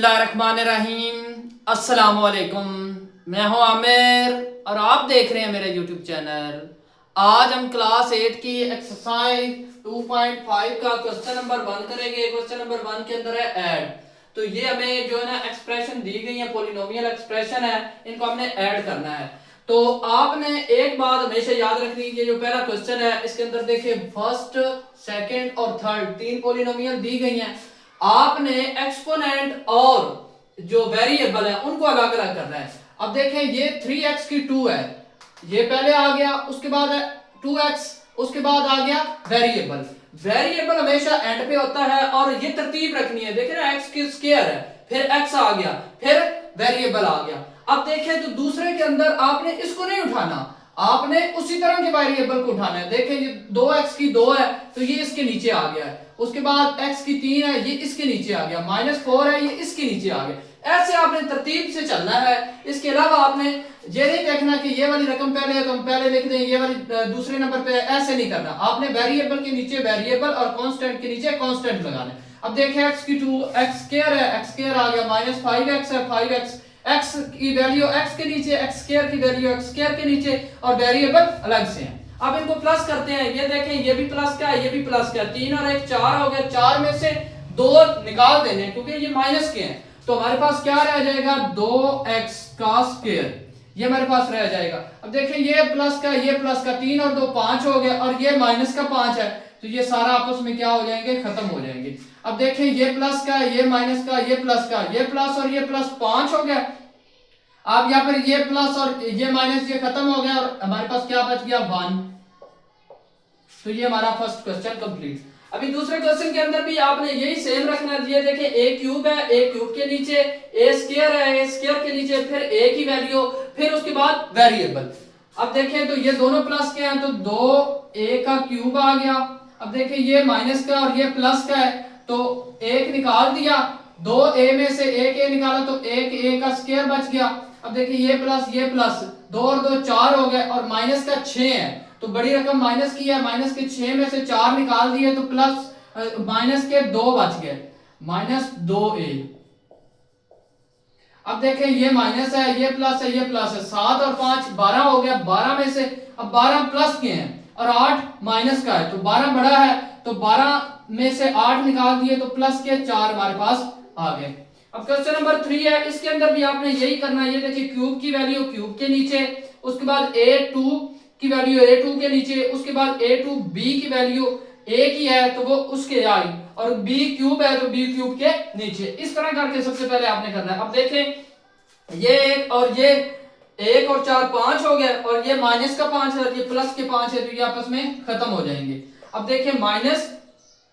बिस्मिल्लाहिर्रहमानिर्रहीम। अस्सलाम वालेकुम। मैं हूं आमिर और आप देख रहे हैं मेरा यूट्यूब चैनल। आज हम क्लास 8 की एक्सरसाइज 2.5 का क्वेश्चन नंबर 1 करेंगे। क्वेश्चन नंबर 1 के अंदर है ऐड। तो ये हमें जो है ना एक्सप्रेशन दी गई है, पॉलिनोमियल एक्सप्रेशन है, इनको हमने ऐड करना है। तो आपने एक बात हमेशा याद रखनी है, जो पहला क्वेश्चन है इसके अंदर देखिए फर्स्ट, सेकंड और थर्ड तीन पॉलिनोमियल दी गई हैं। आपने एक्सपोनेंट और जो वेरिएबल है उनको अलग अलग करना है। अब देखें ये 3x की 2 है, ये पहले आ गया, उसके बाद है 2x, उसके बाद आ गया वेरिएबल। वेरिएबल हमेशा एंड पे होता है और ये तरतीब रखनी है। देखें ना x की स्क्वायर है, फिर x आ गया, फिर वेरिएबल आ गया। अब देखें तो दूसरे के अंदर आपने इसको नहीं उठाना, आपने उसी तरह के वेरिएबल को उठाना है। देखें ये 2x की 2 है तो ये इसके नीचे आ गया है, उसके बाद x की 3 है ये इसके नीचे आ गया, -4 है ये इसके नीचे आ गया। ऐसे आपने तरतीब से चलना है। इसके अलावा आपने ये नहीं देखना कि ये वाली रकम पहले है तो हम पहले लिख दें, ये वाली दूसरे नंबर पे, ऐसे नहीं करना। आपने वेरिएबल के नीचे वेरिएबल और कांस्टेंट के नीचे कांस्टेंट लगाना है। अब देखें x की 2 x स्क्वायर है, x स्क्वायर आ गया, -5x है, 5x, x की वैल्यू x के नीचे, x स्क्वायर की वैल्यू x स्क्वायर के नीचे और वेरिएबल अलग से हैं। अब इनको प्लस करते हैं। ये देखें ये भी प्लस का है, ये भी प्लस का है, 3 और 1 4 हो गया। 4 में से 2 निकाल देने क्योंकि ये माइनस के हैं, तो हमारे पास क्या रह जाएगा 2x का स्क्वायर, ये हमारे पास रह जाएगा। अब देखें ये प्लस का, ये प्लस का, 3 और 2 5 हो गया और ये माइनस का 5 है, तो ये सारा आपस में क्या हो जाएंगे, खत्म हो जाएंगे। अब देखें ये प्लस का, ये माइनस का, ये प्लस का, ये प्लस और ये प्लस 5 हो गया। अब यहाँ पर ये प्लस और ये माइनस ये खत्म हो गया और हमारे पास क्या बच गया 1। तो ये हमारा फर्स्ट क्वेश्चन कंप्लीट। अभी दूसरे क्वेश्चन के अंदर भी आपने यही सेम रखना है। ये देखिए a क्यूब है, a क्यूब के नीचे a स्क्वायर है, a स्क्वायर के नीचे फिर a की वैल्यू, फिर उसके बाद वेरिएबल। अब देखें तो ये दोनों प्लस के हैं तो 2a का क्यूब आ गया। अब देखें ये माइनस का और ये प्लस का है तो 1 निकाल दिया, 2a में से 1a निकाला तो 1a का स्क्वायर बच गया। अब देखिए ये प्लस 2 और 2 4 हो गए और माइनस का 6 है, तो बड़ी रकम माइनस की है, माइनस के 6 में से 4 निकाल दिए तो प्लस माइनस के 2 बच गए, -2a। अब देखें ये माइनस है, ये प्लस है, ये प्लस है, 7 और 5 12 हो गया। 12 में से अब 12 प्लस के हैं और 8 माइनस का है, तो 12 बड़ा है, तो 12 में से 8 निकाल दिए तो प्लस के 4 हमारे पास आ गए। अब क्वेश्चन नंबर 3 है, इसके अंदर भी आपने यही करना है। ये देखिए क्यूब की वैल्यू क्यूब के नीचे, उसके बाद a2 की वैल्यू a2 के नीचे, उसके बाद a2b की वैल्यू a की है तो वो उसके आई, और b क्यूब है तो b क्यूब के नीचे। इस तरह करके सबसे पहले आपने करना है। अब देखें ये 1 और ये 1 और 4 5 हो गया और ये माइनस का 5 है, ये प्लस के 5 है, तो ये आपस में खत्म हो जाएंगे। अब देखें माइनस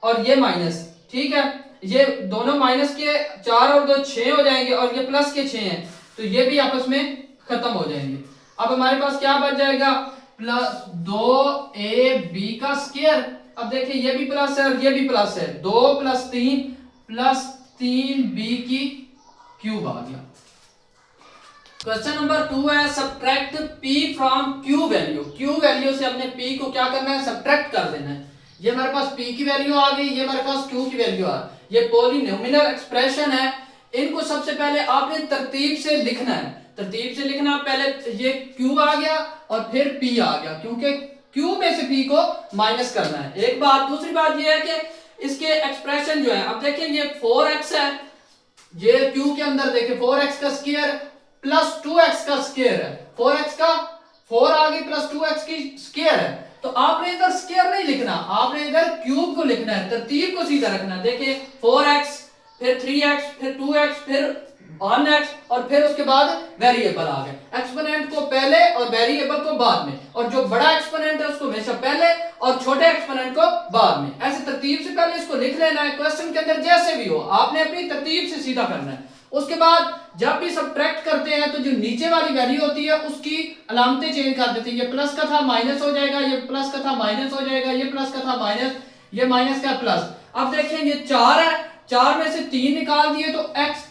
और ये माइनस, ठीक है, ये दोनों माइनस के 4 और 2 6 हो जाएंगे और ये प्लस के 6 हैं, तो ये भी आपस में खत्म हो जाएंगे। अब हमारे पास क्या बच जाएगा, प्लस 2ab का स्क्वायर। अब देखिए ये भी प्लस है और ये भी प्लस है, 2 + 3 + 3b की क्यूब आ गया। क्वेश्चन नंबर 2 है subtract p from q value. q value से हमने p को क्या करना है, सब्ट्रैक्ट कर देना है। ये हमारे पास p की वैल्यू आ गई, ये हमारे पास q की वैल्यू आ गई। ये पॉलिनोमियल एक्सप्रेशन है, इनको सबसे पहले आपने तरतीब से लिखना है। तरतीब से लिखना, पहले ये q आ गया और फिर p आ गया, क्योंकि q में से p को माइनस करना है। एक बात, दूसरी बात ये है कि इसके एक्सप्रेशन जो है, अब देखिए ये 4x है, ये q के अंदर देखिए 4x का स्क्वायर प्लस 2x का स्क्वायर है, 4x का 4 आ गई प्लस 2x की स्क्वायर है, तो आपने इधर स्क्वायर नहीं लिखना, आपने इधर क्यूब को लिखना है, तरतीब को सीधा रखना है। देखिए 4x फिर 3x फिर 2x फिर 1x और फिर उसके बाद वेरिएबल आ गए। एक्सपोनेंट को पहले और वेरिएबल को बाद में, और जो बड़ा एक्सपोनेंट है उसको हमेशा पहले और छोटे एक्सपोनेंट को बाद में। ऐसे तरतीब से पहले इसको लिख लेना है। क्वेश्चन के अंदर जैसे भी हो आपने अपनी तरतीब से सीधा करना है। उसके बाद जब भी सब्ट्रैक्ट करते हैं तो जो नीचे वाली वैल्यू होती है उसकी अलामतें चेंज कर देते हैं। ये प्लस का था माइनस हो जाएगा, ये प्लस का था माइनस हो जाएगा, ये प्लस का था माइनस, ये माइनस का प्लस। अब देखें ये 4 है, 4 में से 3 निकाल दिए तो x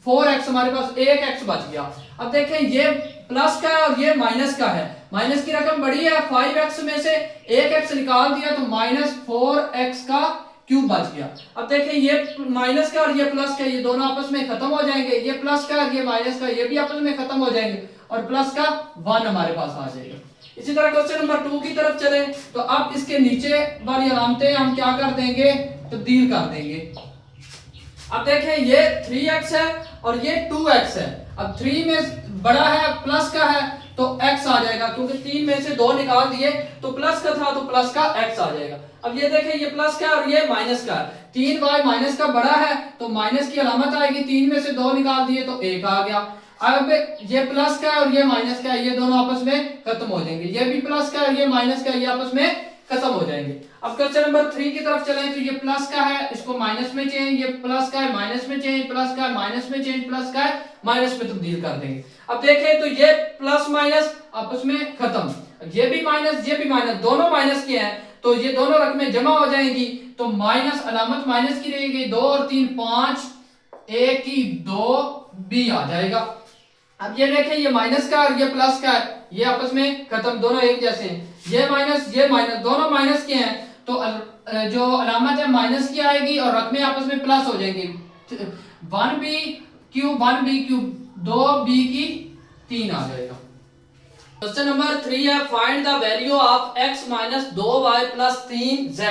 4x हमारे पास 1x बच गया। अब देखें ये प्लस का है और ये माइनस का है, माइनस की रकम बड़ी है, 5x में से 1x निकाल दिया तो -4x का क्यूब बच गया। अब देखिए ये माइनस का और ये प्लस का ये दोनों आपस में खत्म हो जाएंगे, ये प्लस का और ये माइनस का ये भी आपस में खत्म हो जाएंगे और प्लस का 1 हमारे पास आ जाएगा। इसी तरह क्वेश्चन नंबर 2 की तरफ चले तो अब इसके नीचे वाली अलामतें हम क्या कर देंगे, तब्दील कर देंगे। अब देखें ये 3x है और ये 2x है। अब 3 में बड़ा है प्लस का है तो x आ जाएगा, क्योंकि 3 में से 2 निकाल दिए तो प्लस का था तो प्लस का x आ जाएगा। अब ये देखें ये प्लस का और ये माइनस का, 3y माइनस का बड़ा है तो माइनस की अलामत आएगी, 3 में से 2 निकाल दिए तो 1 आ गया। अब ये प्लस का और ये माइनस का ये दोनों आपस में खत्म हो जाएंगे, ये भी प्लस का और ये माइनस का ये आपस में खत्म हो जाएंगे। अब क्वेश्चन नंबर 3 की तरफ चलें तो ये प्लस का है इसको माइनस में चेंज, ये प्लस का है माइनस में चेंज, प्लस का है माइनस में चेंज, प्लस का है माइनस में तब्दील कर देंगे। अब देखें तो ये प्लस माइनस आपस में खत्म, ये भी माइनस दोनों माइनस के हैं तो ये दोनों रकमें जमा हो जाएंगी तो माइनस अलामत माइनस की रहेगी, 2 और 3 5, a की 2 b आ जाएगा। अब ये देखें ये माइनस का और ये प्लस का है ये आपस में खत्म, दोनों एक जैसे हैं, ये माइनस दोनों माइनस के हैं तो जो अलामत है माइनस की आएगी और रकमें आपस में प्लस हो जाएंगी, 1b क्यूब 2b की 3 आ जाएगा। क्वेश्चन नंबर 3 है find the value of x minus 2y plus 3z।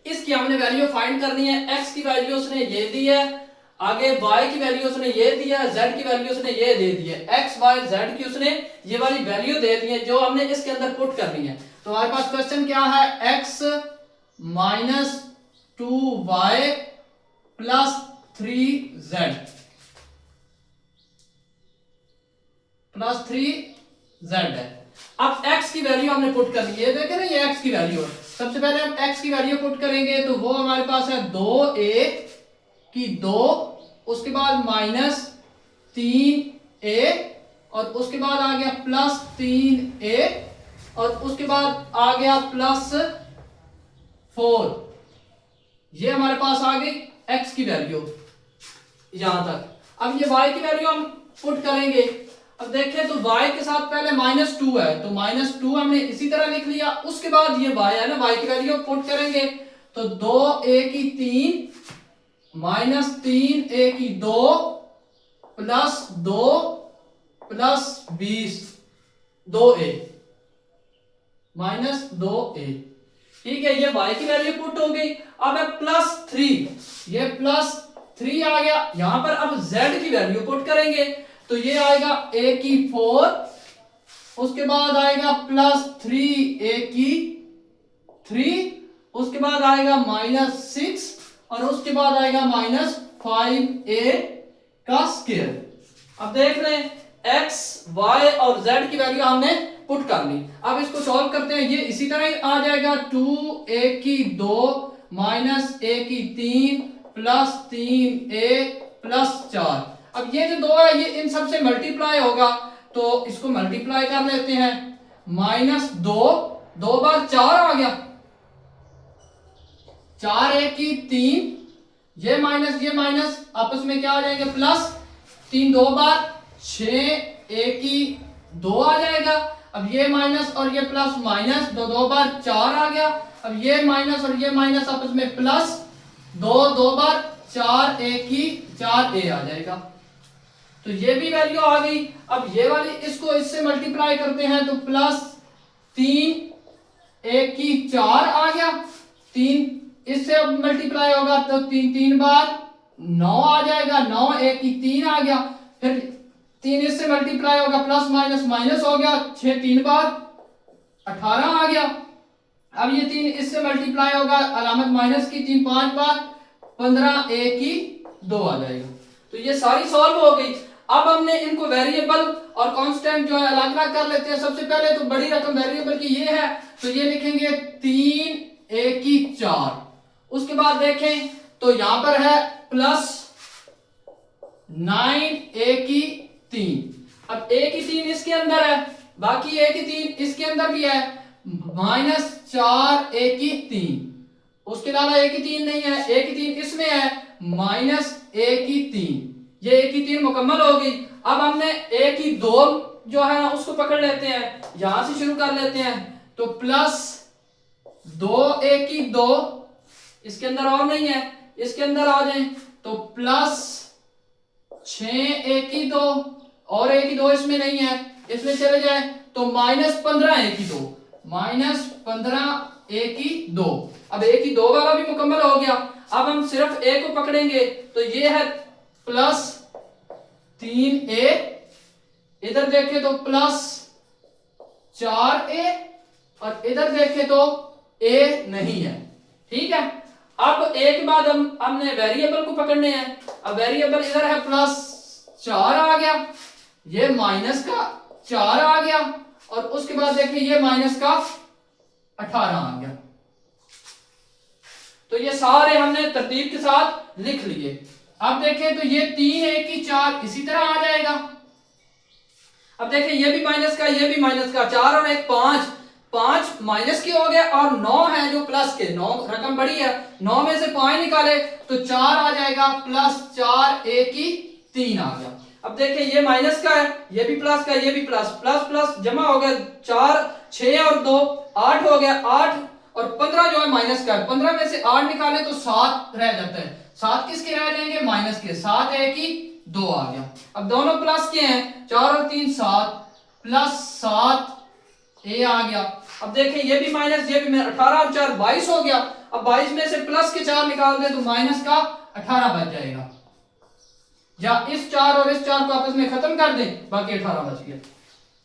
इसकी हमने वैल्यू फाइंड करनी है, x की वैल्यू उसने ये दी है, आगे y की वैल्यू उसने ये दिया, z की वैल्यू उसने ये दे दी है, x y z की उसने ये वाली वैल्यू दे दी है जो हमने इसके अंदर पुट करनी है। तो हमारे पास क्वेश्चन क्या है, x minus 2y plus 3z है। अब x की वैल्यू हमने पुट करनी है, देखें ना ये x की वैल्यू है। सबसे पहले हम x की वैल्यू पुट करेंगे तो वो हमारे पास है 2a की 2, उसके बाद माइनस 3a और उसके बाद आ गया प्लस 3a और उसके बाद आ गया प्लस 4। ये हमारे पास आ गई x की वैल्यू यहां तक। अब ये y की वैल्यू हम पुट करेंगे। अब देखें तो y के साथ पहले -2 है तो -2 हमने इसी तरह लिख लिया, उसके बाद ये y है ना, y की वैल्यू पुट करेंगे तो 2a की 3 माइनस 3a की 2 plus 2 plus 20 2a minus 2a। ठीक है, ये y की वैल्यू पुट हो गई। अब है प्लस 3, ये प्लस 3 आ गया। यहां पर अब z की वैल्यू पुट करेंगे तो ये आएगा a की 4, उसके बाद आएगा प्लस 3a की 3, उसके बाद आएगा -6 और उसके बाद आएगा -5a का स्क्वायर। अब देख रहे हैं x y और z की वैल्यू हमने पुट कर ली। अब इसको सॉल्व करते हैं, ये इसी तरह आ जाएगा 2a की 2 माइनस a की 3 प्लस 3a प्लस 4। अब ये जो 2 है ये इन सब से मल्टीप्लाई होगा तो इसको मल्टीप्लाई कर लेते हैं, -2 2 बार 4 आ गया, 4a की 3, ये माइनस आपस में क्या आ जाएंगे प्लस, 3 2 बार 6a की 2 आ जाएगा। अब ये माइनस और ये प्लस माइनस 2 2 बार 4 आ गया। अब ये माइनस और ये माइनस आपस में प्लस 2 2 बार 4a की 4a आ जाएगा। तो ये भी वैल्यू आ गई। अब ये वाली इसको इससे मल्टीप्लाई करते हैं तो प्लस 3a की 4 आ गया, 3 इससे अब मल्टीप्लाई होगा तो 3 बार 9 आ जाएगा, 9a की 3 आ गया, फिर 3 इससे मल्टीप्लाई होगा प्लस माइनस माइनस हो गया, 6 3 बार 18 आ गया। अब ये 3 इससे मल्टीप्लाई होगा अलामत माइनस की, 3 5 बार 15a की 2 आ जाएगा। तो ये सारी सॉल्व हो गई। अब हमने इनको वेरिएबल और कांस्टेंट जो है अलग अलग कर लेते हैं। सबसे पहले तो बड़ी रकम वेरिएबल की ये है तो ये लिखेंगे 3a की 4, उसके बाद देखें तो यहां पर है प्लस 9a की 3। अब a की 3 इसके अंदर है, बाकी a की 3 इसके अंदर भी है, -4a की 3, उसके अलावा a की 3 नहीं है, a की 3 इसमें है, -a की 3। ये a की 3 मुकम्मल हो गई। अब हमने a की 2 जो है उसको पकड़ लेते हैं, यहां से शुरू कर लेते हैं तो प्लस 2a की 2 इसके अंदर और नहीं है, इसके अंदर आ जाए तो प्लस 6 a की 2 और a की 2 इसमें नहीं है, इसमें चले जाए तो -15 a की 2, -15 a की 2। अब a की 2 वाला भी मुकम्मल हो गया। अब हम सिर्फ a को पकड़ेंगे तो ये है प्लस 3a, इधर देखें तो प्लस 4a और इधर देखें तो a नहीं है। ठीक है, अब a के बाद हमने वेरिएबल को पकड़ने हैं। अब वेरिएबल इधर है प्लस 4 आ गया, ये माइनस का 4 आ गया और उसके बाद देखिए ये माइनस का 18 आ गया। तो ये सारे हमने तरतीब के साथ लिख लिए। अब देखें तो ये 3 a की 4 इसी तरह आ जाएगा। अब देखें ये भी माइनस का, ये भी माइनस का, 4 और 1 5, 5 माइनस के हो गए और 9 है जो प्लस के, 9 रकम बड़ी है, 9 में से 5 निकाले तो 4 आ जाएगा, प्लस 4 a की 3 आ गया। अब देखिए ये माइनस का है, ये भी प्लस का, ये भी प्लस, प्लस प्लस जमा हो गया, 4 6 और 2 8 हो गया, 8 और 15 जो है माइनस का है, 15 में से 8 निकाले तो 7 रह जाता है। 7 किसके रह जाएंगे? माइनस के। 7 a की 2 आ गया। अब दोनों प्लस के हैं, 4 और 3 7, प्लस 7 a आ गया। अब देखिए ये भी माइनस, ये भी 18 और 4 22 हो गया। अब 22 में से प्लस के 4 निकाल दे तो माइनस का 18 बच जाएगा, या इस 4 और इस 4 को आपस में खत्म कर दें, बाकी 18 बच गया।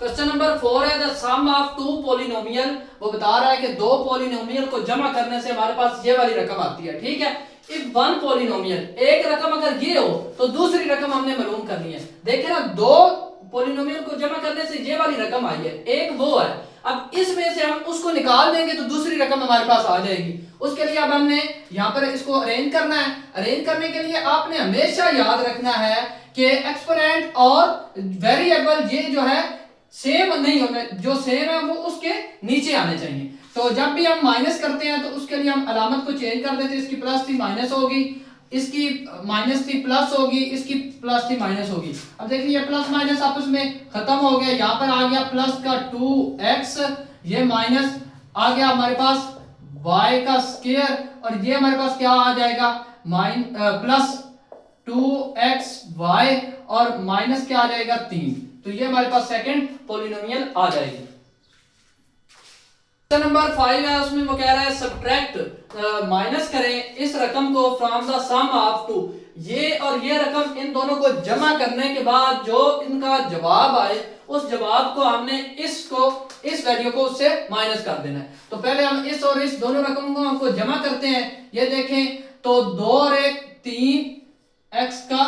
क्वेश्चन नंबर 4 है the sum of two polynomial. वो बता रहा है कि दो पॉलिनोमियल को जमा करने से हमारे पास ये वाली रकम आती है। ठीक है, इफ वन पॉलिनोमियल, एक रकम अगर ये हो तो दूसरी रकम हमने मालूम करनी है। देखे ना, दो पॉलिनोमियल को जमा करने से ये वाली रकम आई है, एक वो है। अब इसमें से हम उसको निकाल देंगे तो दूसरी रकम हमारे पास आ जाएगी। उसके लिए अब हमने यहाँ पर इसको अरेंज करना है। अरेंज करने के लिए आपने हमेशा याद रखना है कि एक्सपोनेंट और वेरिएबल ये जो है सेम नहीं होने, जो सेम है वो उसके नीचे आने चाहिए। तो जब भी हम माइनस करते हैं तो उसके लिए हम अलामत को चेंज कर देते हैं। इसकी प्लस थी माइनस होगी, इसकी माइनस थी प्लस होगी, इसकी प्लस थी माइनस होगी। अब देखिए ये प्लस माइनस आपस में खत्म हो गया, यहाँ पर आ गया प्लस का 2x, ये माइनस आ गया हमारे पास y का स्क्वायर, और ये हमारे पास क्या आ जाएगा प्लस 2xy और माइनस क्या आ जाएगा 3। तो ये हमारे पास सेकंड पॉलिनोमियल आ जाएगी। क्वेश्चन नंबर 5 है, उसमें वो कह रहा है सब्ट्रैक्ट, माइनस करें इस रकम को from the sum of two. ये और ये रकम इन दोनों को जमा करने के बाद जो इनका जवाब आए उस जवाब को हमने इस वैल्यू को उससे माइनस कर देना है। तो पहले हम इस और इस दोनों रकम को हमको जमा करते हैं। ये देखें तो 2 और 1 3 x का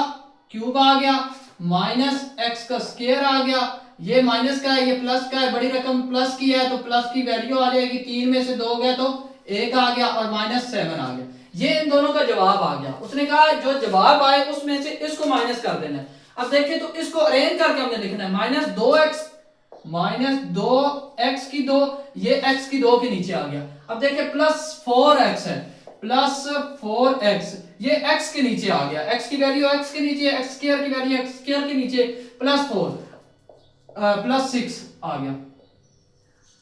क्यूब आ गया, माइनस x का स्क्वायर आ गया। ये माइनस का है, ये प्लस का है, बड़ी रकम प्लस की है तो प्लस की वैल्यू आ जाएगी। 3 में से 2 गया तो 1 आ गया और माइनस 7 आ गया। ये इन दोनों का जवाब आ गया। उसने कहा जो जवाब आए उसमें से इसको माइनस कर देना है। अब देखिए तो इसको अरेंज करके हमने लिखना है, माइनस 2x की 2, ये x की 2 के नीचे आ गया। अब देखिए प्लस 4x है, प्लस 4x, ये x के नीचे आ गया, x की वैल्यू x के नीचे, x स्क्वायर की वैल्यू x स्क्वायर के नीचे, प्लस 4 प्लस 6 आ गया।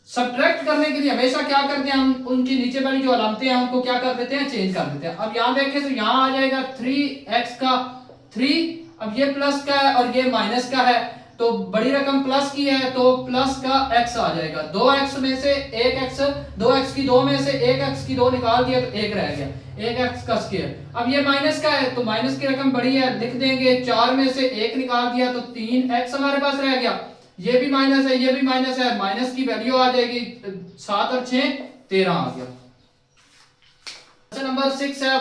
सब्ट्रैक्ट करने के लिए हमेशा क्या करते हैं हम, उनकी नीचे वाली जो अलामतें हैं उनको क्या कर देते हैं, चेंज कर देते हैं। अब यहाँ देखें तो यहाँ आ जाएगा 3x का 3, अब ये प्लस का है और ये माइनस का है, तो बड़ी रकम प्लस की है तो प्लस का x आ जाएगा। 2x में से 1x, 2x की 2 में से 1x की 2 निकाल दिया तो 1 रह गया, 1x का स्क्वायर। अब ये माइनस का है तो माइनस की रकम बड़ी है, लिख देंगे। 4 में से 1 निकाल दिया तो 3x हमारे पास रह गया। ये भी माइनस है, ये भी माइनस है, माइनस की वैल्यू आ जाएगी 7 और 6 13 आ गया। क्वेश्चन नंबर 6 है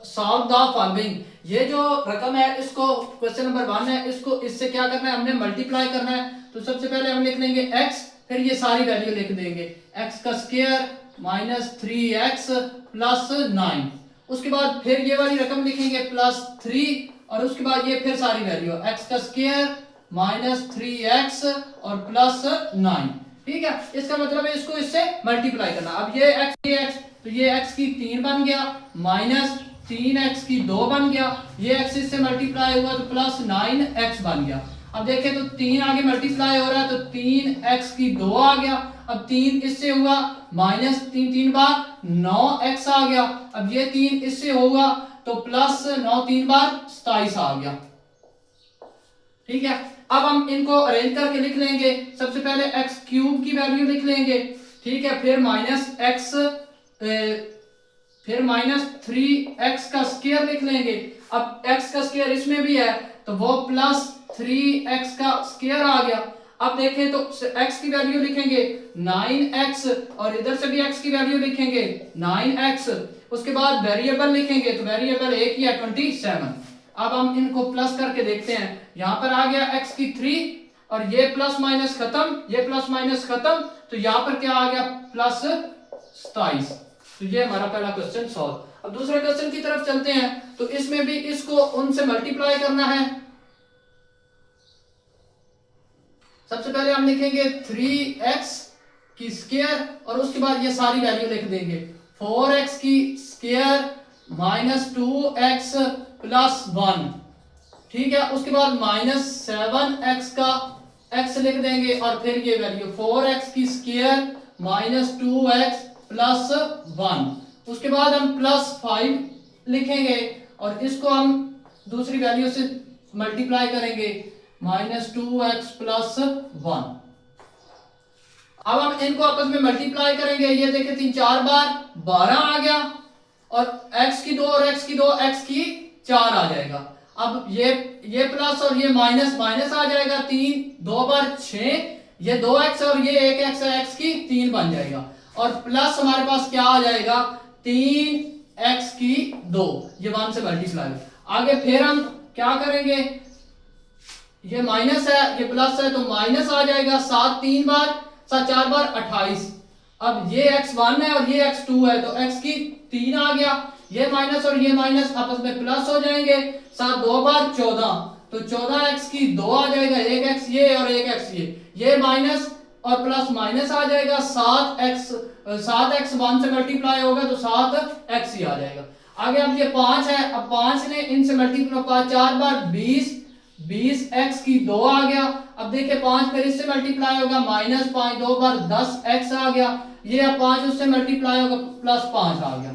सॉल्व द फॉलोइंग। ये जो रकम है इसको, क्वेश्चन नंबर 1 है, इसको इससे क्या करना है, हमने मल्टीप्लाई करना है। तो सबसे पहले हम लिख लेंगे x, फिर ये सारी वैल्यू लिख देंगे, x का स्क्वायर माइनस 3x प्लस 9। उसके बाद फिर ये वाली रकम लिखेंगे प्लस 3 और उसके बाद ये फिर सारी वैल्यू, x का स्क्वायर माइनस 3x और प्लस 9। ठीक है, इसका मतलब है इसको इससे मल्टीप्लाई करना। अब ये x तो ये x की 3 बन गया, माइनस 3x की 2 बन गया, ये x इससे मल्टीप्लाई हुआ तो प्लस 9x बन गया। अब देखें तो 3 आगे मल्टीप्लाई हो रहा है तो 3x की 2 आ गया। अब 3 इससे हुआ माइनस 3 3 बार 9x आ गया। अब ये 3 इससे होगा तो प्लस 9 3 बार 27 आ गया। ठीक है, अब हम इनको अरेंज करके लिख लेंगे। सबसे पहले x क्यूब की वैल्यू लिख लेंगे। ठीक है, फिर माइनस x, फिर माइनस 3x का स्क्वायर लिख लेंगे। अब x का स्क्वायर इसमें भी है तो वो प्लस 3x का स्क्वायर आ गया। अब देखें तो x की वैल्यू लिखेंगे 9x और इधर से भी x की वैल्यू लिखेंगे 9x। उसके बाद वेरिएबल लिखेंगे तो वेरिएबल एक ही है 27। अब हम इनको प्लस करके देखते हैं। यहां पर आ गया x की 3 और ये प्लस माइनस खत्म, ये प्लस माइनस खत्म, तो यहां पर क्या आ गया प्लस 27। तो ये हमारा पहला क्वेश्चन सॉल्व। अब दूसरे क्वेश्चन की तरफ चलते हैं। तो इसमें भी इसको उनसे मल्टीप्लाई करना है। सबसे पहले हम लिखेंगे 3x की स्क्वायर और उसके बाद ये सारी वैल्यू लिख देंगे। 4x की स्क्वायर माइनस 2x प्लस 1। ठीक है, उसके बाद माइनस 7x का x लिख देंगे और फिर ये वैल्यू 4x की स्क्वायर माइनस 2x प्लस 1। उसके बाद हम प्लस 5 लिखेंगे और इसको हम दूसरी वैल्यू से मल्टीप्लाई करेंगे माइनस 2x प्लस 1। अब हम इनको आपस में मल्टीप्लाई करेंगे। ये देखें 3 4 बार 12 आ गया और x की 2 और x की 2 x की 4 आ जाएगा। अब ये प्लस और ये माइनस माइनस आ जाएगा। 3 2 बार 6, ये 2x और ये 1x है, x की 3 बन जाएगा और प्लस हमारे पास क्या आ जाएगा 3x की 2, ये 1 से मल्टीप्लाई। आगे फिर हम क्या करेंगे, ये माइनस है ये प्लस है तो माइनस आ जाएगा 7 3 बार 7 4 बार 28। अब ये x1 है और ये x2 है तो x की 3 आ गया। ये माइनस और ये माइनस आपस में प्लस हो जाएंगे। 7 2 बार 14 तो 14x की 2 आ जाएगा। 1x ये और 1x ये माइनस और प्लस माइनस आ जाएगा। 7x 1 से मल्टीप्लाई होगा तो 7x ही आ जाएगा। आगे अब ये 5 है। अब 5 ने इनसे मल्टीप्लाई 4 बार 20x की 2 आ गया। अब देखिए 5 फिर इससे मल्टीप्लाई होगा माइनस 5 2 बार 10x आ गया। ये अब 5 उससे मल्टीप्लाई होगा प्लस 5 आ गया।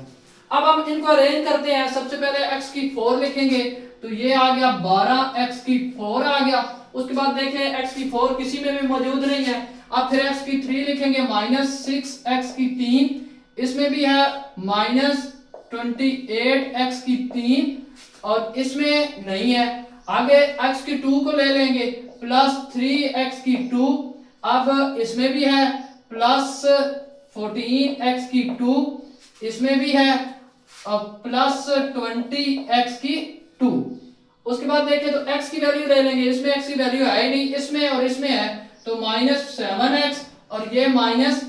अब हम इनको अरेंज करते हैं। सबसे पहले x की 4 लिखेंगे तो ये आ गया 12x की 4 आ गया। उसके बाद देखें x की 4 किसी में भी मौजूद नहीं है। अब फिर x की 3 लिखेंगे माइनस 6x की 3, इसमें भी है माइनस 28x की 3 और इसमें नहीं है। आगे x की 2 को ले लेंगे प्लस 3x की 2, अब इसमें भी है प्लस 14x की 2, इसमें भी है अब प्लस 20x की 2। उसके बाद देखें तो x की वैल्यू ले लेंगे। इसमें x की वैल्यू है ही नहीं, इसमें और इसमें है तो माइनस 7x और ये माइनस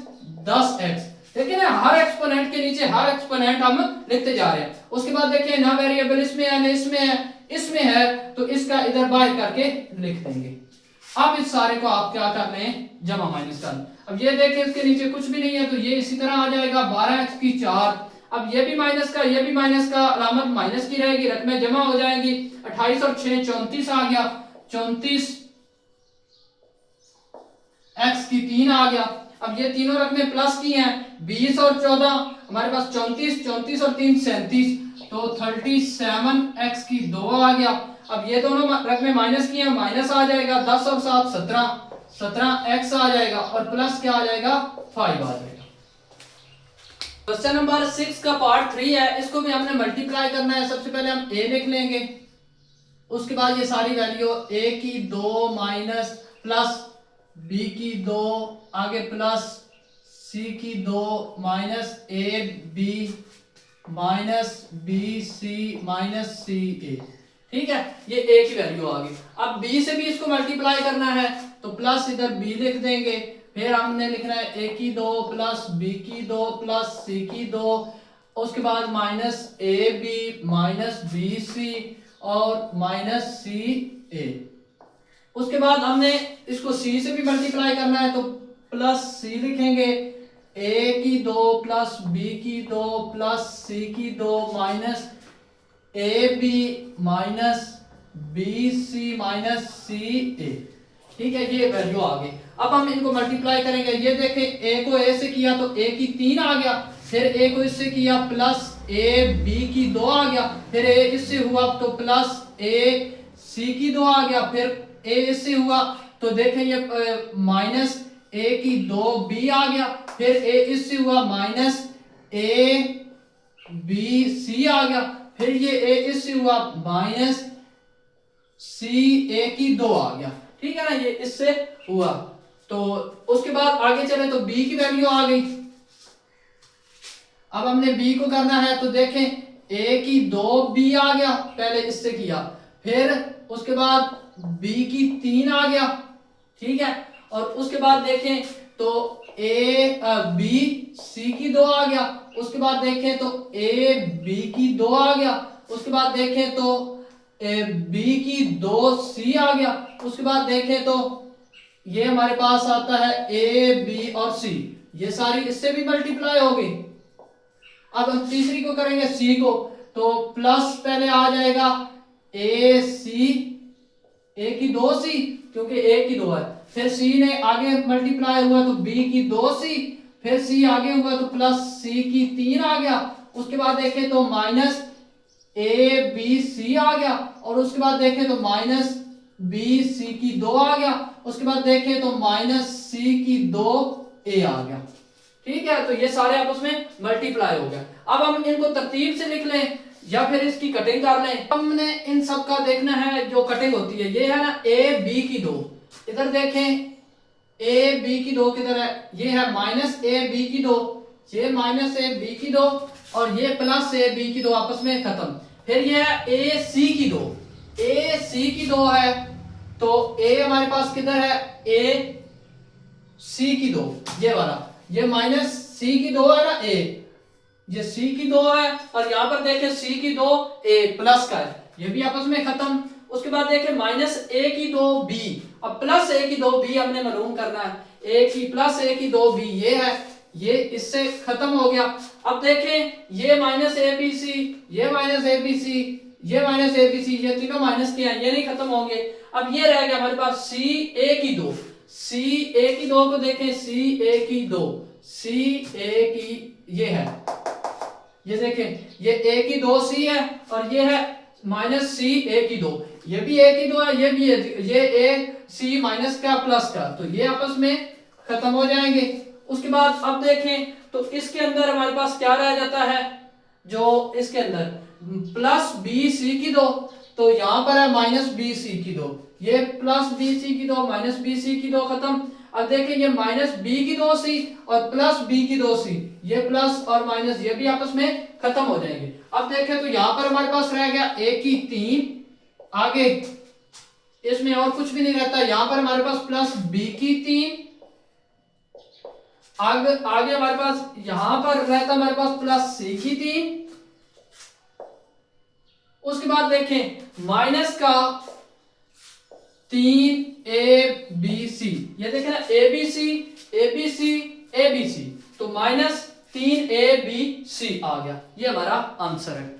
10x। देखिए ना हर एक्सपोनेंट के नीचे हर एक्सपोनेंट हम लिखते जा रहे हैं। उसके बाद देखिए ना वेरिएबल इसमें है ना इसमें है, इसमें है तो इसका इधर बाहर करके लिख देंगे। अब इस सारे को आप क्या कर रहे हैं जमा माइनस कर। अब ये देखिए इसके नीचे कुछ भी नहीं है तो ये इसी तरह आ जाएगा 12x की 4। अब ये भी माइनस का ये भी माइनस का, अलामत माइनस की रहेगी, रकमें जमा हो जाएंगी। 28 और 6 34 आ गया। 34 x की 3 आ गया। अब ये तीनों रकमें प्लस की हैं। 20 और 14 हमारे पास 34 34 और 3 37 तो 37x की 2 आ गया। अब ये दोनों रकमें माइनस की हैं, माइनस आ जाएगा। 10 और 7 17x आ जाएगा और प्लस क्या आ जाएगा 5 आ जाएगा। क्वेश्चन नंबर 6 का पार्ट 3 है, इसको भी हमने मल्टीप्लाई करना है। सबसे पहले हम a लिख लेंगे, उसके बाद ये सारी वैल्यू a की 2 माइनस प्लस b की 2 आगे प्लस c की 2 minus ab minus bc minus ca। ठीक है, ये a की वैल्यू आ गई। अब b से भी इसको मल्टीप्लाई करना है तो प्लस इधर b लिख देंगे। फिर हमने लिखना है a की 2 प्लस b की 2 प्लस c की 2, उसके बाद माइनस ab माइनस bc और माइनस ca। उसके बाद हमने इसको c से भी मल्टीप्लाई करना है तो प्लस c लिखेंगे। a की 2 प्लस b की 2 प्लस c की 2 minus ab minus B C minus C A. ठीक है, ये वैल्यू आ गई। अब हम इनको मल्टीप्लाई करेंगे। ये देखें, ए को ए से किया तो ए की 3 आ गया, फिर ए को इससे किया प्लस ए बी की 2 आ गया, फिर ए इससे हुआ तो प्लस ए सी की 2 आ गया, फिर ए इससे हुआ तो देखें ये माइनस ए की 2 बी आ गया, फिर ए इससे हुआ माइनस ए बी सी आ गया, फिर ये ए इससे हुआ माइनस सी ए की 2 आ गया। ठीक है ना, ये इससे हुआ। तो उसके बाद आगे चले तो b की वैल्यू आ गई। अब हमने b को करना है तो देखें a की 2b आ गया, पहले इससे किया, फिर उसके बाद b की 3 आ गया। ठीक है, और उसके बाद देखें तो b c की 2 आ गया, उसके बाद देखें तो a b की 2 आ गया, उसके बाद देखें तो b की 2 c आ गया, उसके बाद देखें तो ये हमारे पास आता है a b और c, ये सारी इससे भी मल्टीप्लाई होगी। अब हम तीसरी को करेंगे c को, तो प्लस पहले आ जाएगा a c, a की 2c क्योंकि a की 2 है, फिर c ने आगे मल्टीप्लाई हुआ तो b की 2c, फिर c आगे हुआ तो प्लस c की 3 आ गया, उसके बाद देखें तो माइनस ए बी सी आ गया, और उसके बाद देखें तो माइनस बी सी की 2 आ गया, उसके बाद देखें तो माइनस सी की 2 ए आ गया। ठीक है, तो ये सारे आपस में मल्टीप्लाई हो गए। अब हम इनको तरतीब से लिख लें या फिर इसकी कटिंग कर लें। हमने इन सब का देखना है जो कटिंग होती है। ये है ना ए बी की 2, इधर देखें ए बी की 2 किधर है, ये है माइनस ए बी की 2, ये माइनस ए बी की 2 और ये प्लस ए बी की 2 आपस में खत्म। फिर ये है ए सी की 2, ए सी की 2 है तो ए हमारे पास किधर है, ए सी की 2, ये वाला, ये माइनस सी की 2 है ना ए, ये सी की 2 है, और यहां पर देखें सी की 2 ए प्लस का है, ये भी आपस में खत्म। उसके बाद देखें माइनस ए की 2 बी, अब प्लस ए की 2 बी हमने मालूम करना है, ए की प्लस ए की 2 बी ये है, ये इससे खत्म हो गया। अब देखें ये माइनस ए बी सी, ये माइनस ए बी सी, ये माइनस ए बी सी, ये तीनों माइनस के हैं, ये नहीं खत्म होंगे। अब ये रह गया हमारे पास सी ए की 2, सी ए की 2 को देखें, सी ए की 2, सी ए की ये है, ये देखें ये ए की 2 सी है और ये है माइनस सी ए की 2, ये भी ए की 2 है, ये भी ये ए सी माइनस का प्लस का, तो ये आपस में खत्म हो जाएंगे। उसके बाद अब देखें तो इसके अंदर हमारे पास क्या रह जाता है, जो इसके अंदर प्लस बी सी की 2, तो यहां पर है माइनस बी सी की 2, ये प्लस बी सी की 2 माइनस बी सी की 2 खत्म। अब देखें ये माइनस बी की 2 सी और प्लस बी की 2 सी, ये प्लस और माइनस ये भी आपस में खत्म हो जाएंगे। अब देखें तो यहां पर हमारे पास रह गया ए की 3, आगे इसमें और कुछ भी नहीं रहता, यहां पर हमारे पास प्लस बी की 3, आगे हमारे पास यहां पर रहता हमारे पास प्लस सी की 3, उसके बाद देखें माइनस का 3 ए बी सी, ये देखें ना A B C A B C A B C, तो माइनस 3 ए बी सी आ गया, ये हमारा आंसर है।